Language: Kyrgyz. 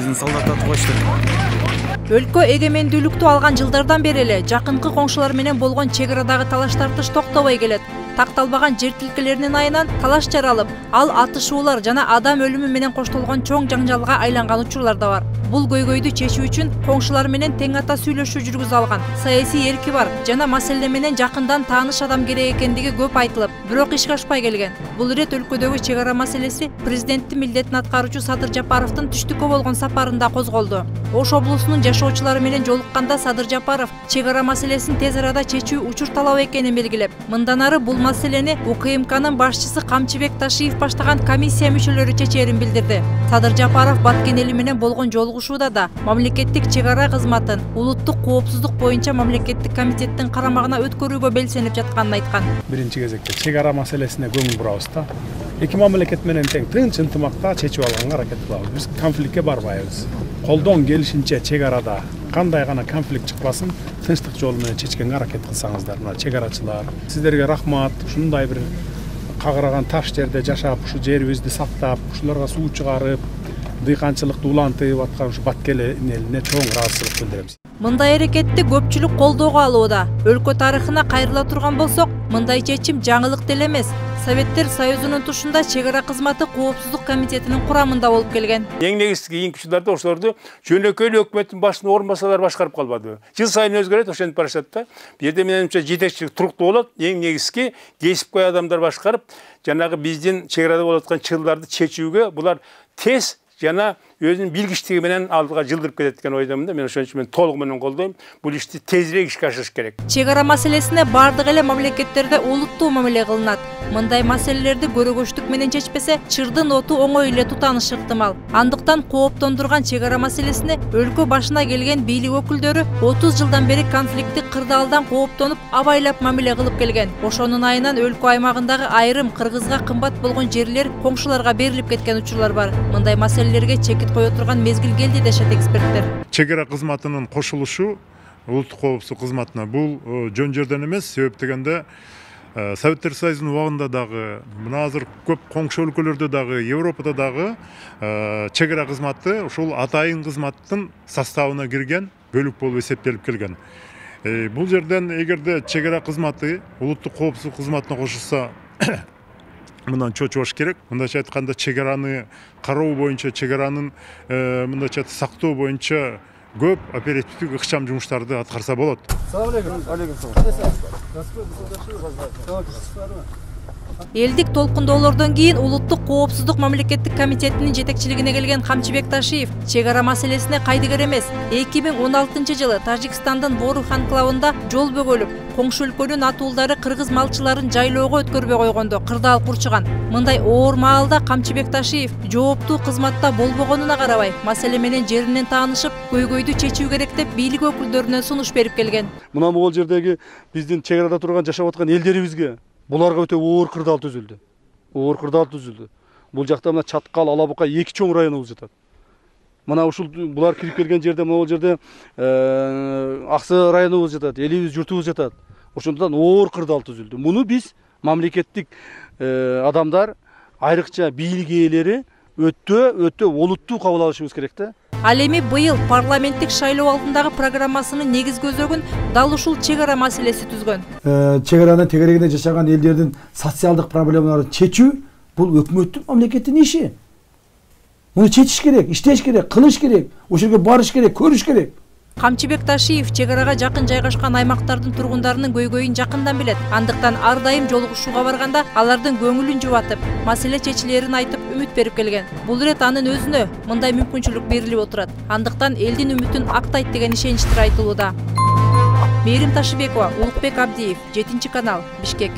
биздин солдаттарды коштук. Өлкө эгемендүүлүктү алган жылдардан бери эле жакынкы коңшулар менен болгон чек арадагы талаш тартыш токтобой келет. Такталбаган жер тилкелеринин айынан талаш жаралып, ал атышуулар жана адам өлүмү менен коштолгон чоң жаңжалга айланган учурлар да бар. Бул көйгөйдү чечүү үчүн коңшулар менен тең ата сүйлөшүү жүргүзө алган. Саясий эрки бар жана маселе менен жакындан тааныш адам керек экендиги көп айтылып, бирок ишке ашпай келген. Бул ирет өлкөдөгү чек ара маселеси президенттин милдетин аткаруучу Садыр Жапаровдун түштүккө болгон сапарында козголду. Ош облусунун жашоочулары менен жолукканда Садыр Жапаров чек ара маселесин тез арада чечүү учур талап экенин белгилеп, мындан ары бул маселени УКМКнын башчысы Камчыбек Ташиев баштаган комиссия мүчөлөрү чечерин билдирди. Садыр Жапаров Баткен эли менен болгон жолугушууда да мамлекеттик чек ара кызматын улуттук коопсуздук боюнча мамлекеттик комитеттин карамагына өткөрүүгө белсенип жатканын айткан. Биринчи кезекте чек ара маселесине көңүл бурабыз да. Эки мамлекет менен тең тынч ынтымакта чечип алганга аракет кылабыз. Биз конфликтке барбайбыз. Колдон келишинче чек арада кандай гана конфликт чыкпасын, тынчтык жолу менен чечкенге аракет кылсаңыздар. Мына чек арачылар, сиздерге рахмат. Ушундай бир кагыраган таш жерде жашап, ушу жерибизди сактап, ушуларга суу чыгарып, дыйканчылыкты улантып аткан ушу Баткен элине чоң ыраазычылык билдиребиз. Мындай аракетти көпчүлүк колдоого алууда. Өлкө тарыхына кайрыла турган болсок, мындай чечим жаңылык деле эмес. Советтер Союзунун тушунда чек ара кызматы коопсуздук комитетинин курамында болуп келген. Эң негизги кийинки жылдарда ошолорду жөнөкөй өкмөттүн башына орун басалар башкарып калбады. Жыл сайын өзгөрөт, ошентип барышат да. Бу жерде менимче жетекчилик туруктуу болот. Эң негизги кесипкөй адамдар башкарып, жанагы биздин чек арада болуп аткан чыгылдарды чечүүгө булар тез жана өзүнүн билгичтиги менен алдыга жылдырып кетет деген ойдомун да. Мен ошон үчүн толук менен колдойм. Бул ишти тезирээк ишке ашырыш керек. Чек ара маселесине бардык эле мамлекеттерде олуттуу мамиле кылынат. Мындай маселелерди көрөгөчтүк менен чечпесе, чырдын оту оңой эле тутанышы ыктымал. Андыктан кооптондурган чек ара маселесине өлкө башына келген бийлик өкүлдөрү 30 жылдан бери конфликттик кырдаалдан кооптонуп, абайлап мамиле кылып келген. Ошонун айынан өлкө аймагындагы айрым кыргызга кымбат болгон жерлер коңшуларга берилип кеткен учурлар бар. Мындай маселелерге чекит кое турган мезгил келди дешет эксперттер. Чек ара кызматынын кошулушу улуттук коопсуздук кызматына бул жөн жерден эмес. Себеп дегенде Советтер Союзунун убагында дагы, мына азыр көп коңшу өлкөлөрдө дагы, Европада дагы чек ара кызматы ушул атайын кызматтын составына кирген бөлүк болуп эсептелип келген. Бул жерден эгерде чек ара кызматы улуттук коопсуздук кызматына кошулса, мындан чочубаш керек. Мындайча айтканда чек араны кароо боюнча, чек аранын мындайча сактоо боюнча көп оперативдик ыкчам жумуштарды аткарса болот. Салам алейкум. Элдик толкундоолордон кийин улуттук коопсуздук мамлекеттик комитетинин жетекчилигине келген Камчыбек Ташиев чек ара маселесине кайдыгер эмес. 2016-жылы Тажикстандын Борух анклавында жол бөгөлүп, коңшу өлкөнүн атуулдары кыргыз малчыларын жайлоого өткөрбөй койгондо кырдаал курчуган. Мындай оор маалда Камчыбек Ташиев жооптуу кызматта болбогонуна карабай, маселе менен жеринен таанышып, көйгөйдү чечүү керек деп бийлик өкүлдөрүнө сунуш берип келген. Мына могул жердеги биздин чек арада турган жашап аткан элдерибизге буларга өтө оор кырдаал түзүлдү. Бул жакта мына Чаткал, Алабука 2 чоң районубуз жатат. Мына ушул булар кирип келген жерде, могул жерде Аксы районубуз жатат, элибиз, журтубуз жатат. Ошондон оор кырдаал түзүлдү. Муну биз мамлекеттик адамдар, айрыкча бийлик ээлери өтө олуттуу кабыл алышыбыз керек да. Ал эми быйыл парламенттик шайлоо алдындагы программасынын негизги өзөгүн дал ушул чек ара маселеси түзгөн. Чек аранын тегерегинде жашаган элдердин социалдык проблемаларын чечүү бул өкмөттүн, мамлекеттин иши. Муну чечиш керек, иштеш керек, кылыш керек, ошол жерге барыш керек, көрүш керек. Камчыбек Ташиев чек арага жакын жайгашкан аймактардын тургундарынын көйгөйүн жакындан билет. Андыктан ар дайым жолугушууга барганда алардын көңүлүн жубатып, маселе чечилерин айтып үмүт берип келген. Бул ирет анын өзүнө мындай мүмкүнчүлүк берилип отурат. Андыктан элдин үмүтүн актайт деген ишеничтер айтылууда. Мээрим Ташыбекова, Улукбек Абдиев, 7 канал, Бишкек.